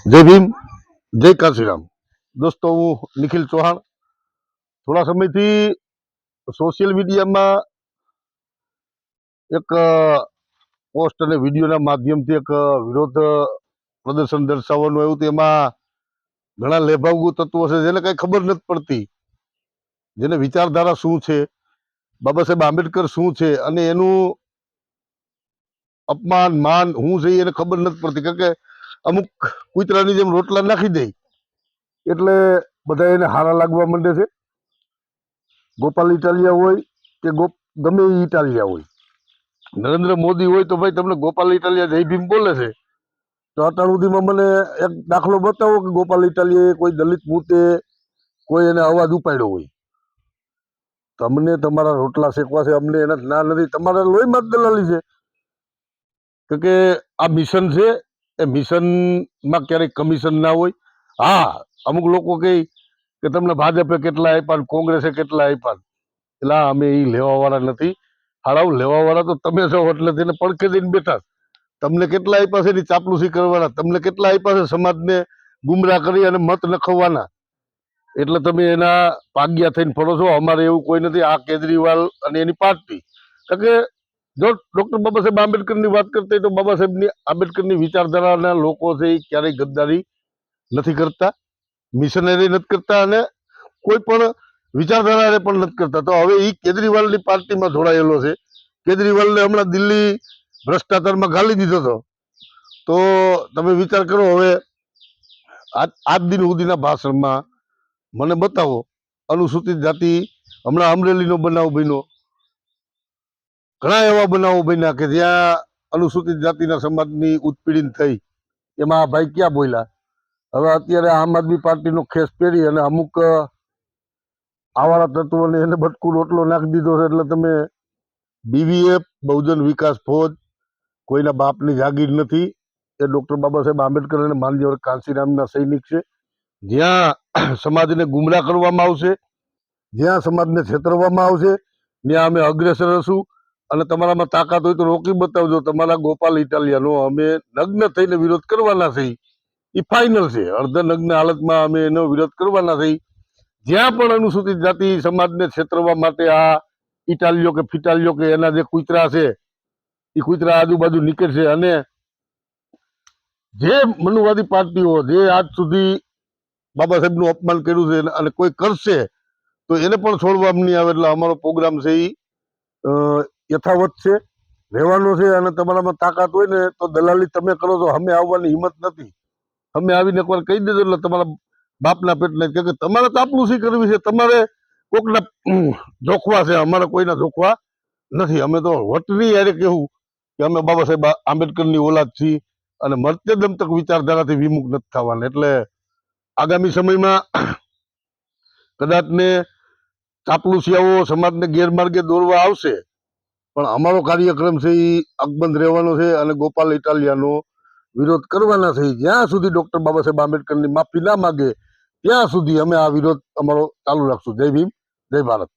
જય ભીમ, જય કાશીરામ. દોસ્તો, હું નિખિલ ચૌહાણ. થોડા સમયથી સોશિયલ મીડિયામાં એક પોસ્ટ અને વિડીયોના માધ્યમથી એક વિરોધ પ્રદર્શન દર્શાવવાનું આવ્યું હતું. એમાં ઘણા લેભાગુ તત્વો છે જેને કઈ ખબર નથી પડતી, જેને વિચારધારા શું છે, બાબા સાહેબ આંબેડકર શું છે અને એનું અપમાન માન શું છે એને ખબર નથી પડતી. કારણ કે અમુક કૂતરાની જેમ રોટલા નાખી દે એટલે બધા એને હારા લાગવા માંડે છે. ગોપાલ ઇટાલિયા હોય કે ગમે એ ઇટાલિયા હોય, નરેન્દ્ર મોદી હોય તો ભાઈ તમને ગોપાલ ઇટાલિયા જય ભીમ બોલે છે, તો અત્યાર સુધીમાં મને એક દાખલો બતાવો કે ગોપાલ ઇટાલિયાએ કોઈ દલિત મૂતે કોઈ એને અવાજ ઉપાડ્યો હોય. તમને તમારા રોટલા શેકવા છે, અમને એના ના નથી. તમારા લોહીમાં જ દલાલી છે કે આ મિશન છે, એ મિશનમાં ક્યારેક કમિશન ના હોય. હા, અમુક લોકો કહે કે તમને ભાજપે કેટલા આપ્યા, કોંગ્રેસે કેટલા આપ્યા. એટલે અમે એ લેવા વાળા નથી. હાડાવ લેવા વાળા તો તમે છો, એટલે તેને પડખે દઈને બેઠા. તમને કેટલા આપ્યા છે એની ચાપલુસી કરવાના, તમને કેટલા આપ્યા છે સમાજને ગુમરાહ કરી અને મત નખવવાના, એટલે તમે એના પાગ્યા થઈને ફરો છો. અમારે એવું કોઈ નથી. આ કેજરીવાલ અને એની પાર્ટી. કારણ કે જો ડોક્ટર બાબા સાહેબ આંબેડકરની વાત કરતા તો બાબા સાહેબની આંબેડકરની વિચારધારાના લોકો છે એ ક્યારેય ગદ્દારી નથી કરતા, મિશનરી નથી કરતા અને કોઈ પણ વિચારધારાને પણ નથી કરતા. તો હવે એ કેજરીવાલની પાર્ટીમાં જોડાયેલો છે. કેજરીવાલને હમણાં દિલ્હી ભ્રષ્ટાચારમાં ગાલી દીધો હતો. તો તમે વિચાર કરો, હવે આજ દિન સુધીના ભાષણમાં મને બતાવો અનુસૂચિત જાતિ. હમણાં અમરેલીનો બનાવ બન્યો, ઘણા એવા બનાવો બન્યા કે જ્યાં અનુસૂચિત જાતિના સમાજની ઉત્પીડન થઈ. એમાં આ ભાઈ ક્યાં બોલ્યા? હવે અત્યારે આમ આદમી પાર્ટીનો ખેસ પહેરી અને અમુક આવાળા તત્વોને એને બટકું રોટલો નાખી દીધો છે. એટલે તમે બીવીએફ બહુજન વિકાસ ફોજ કોઈના બાપની જાગીર નથી. એ ડોક્ટર બાબા સાહેબ આંબેડકર અને માનનીય કાંશીરામના સૈનિક છે. જ્યાં સમાજને ગુમરાહ કરવામાં આવશે, જ્યાં સમાજને છેતરવામાં આવશે, ત્યાં અમે અગ્રેસર હશું. અને તમારામાં તાકાત હોય તો રોકી બતાવજો. તમારા ગોપાલ ઇટાલિયાનો અમે નગ્ન થઈને વિરોધ કરવાના છે. એ ફાઇનલ છે. અર્ધ નગ્ન હાલતમાં અમે એનો વિરોધ કરવાના છે. જ્યાં પણ અનુસૂચિત જાતિ સમાજને છેતરવા માટે આ ઇટાલિયો કે ફિટાલિયો કે એના જે કૂતરા છે એ કૂતરા આજુબાજુ નીકળશે. અને જે મનુવાદી પાર્ટીઓ જે આજ સુધી બાબા સાહેબનું અપમાન કર્યું છે અને કોઈ કરશે તો એને પણ છોડવામાં નહીં આવે. એટલે અમારો પ્રોગ્રામ છે એ યથાવત છે, રહેવાનો છે. અને તમારામાં તાકાત હોય ને તો દલાલી તમે કરો છો, અમે આવવાની હિંમત નથી. અમે આવીને એકવાર કહી દેજો એટલે તમારા બાપના પેટને, કે તમારે ચાપલુસી કરવી છે, તમારે કોકના જોખવા છે, અમારે કોઈના જોખવા નથી. અમે તો વટની યારે કહેવું કે અમે બાબા સાહેબ આંબેડકરની ઓલાદ છીએ અને મર્ત્યદમ તક વિચારધારાથી વિમુખ નથી થવાના. એટલે આગામી સમયમાં કદાચ ને ચાપલુસિયાઓ સમાજને ગેરમાર્ગે દોરવા આવશે, પણ અમારો કાર્યક્રમ છે એ અકબંધ રહેવાનો છે અને ગોપાલ ઇટાલિયાનો વિરોધ કરવાના છે. જ્યાં સુધી ડોક્ટર બાબા સાહેબ આંબેડકરની માફી ના માગે ત્યાં સુધી અમે આ વિરોધ અમારો ચાલુ રાખશું. જય ભીમ, જય ભારત.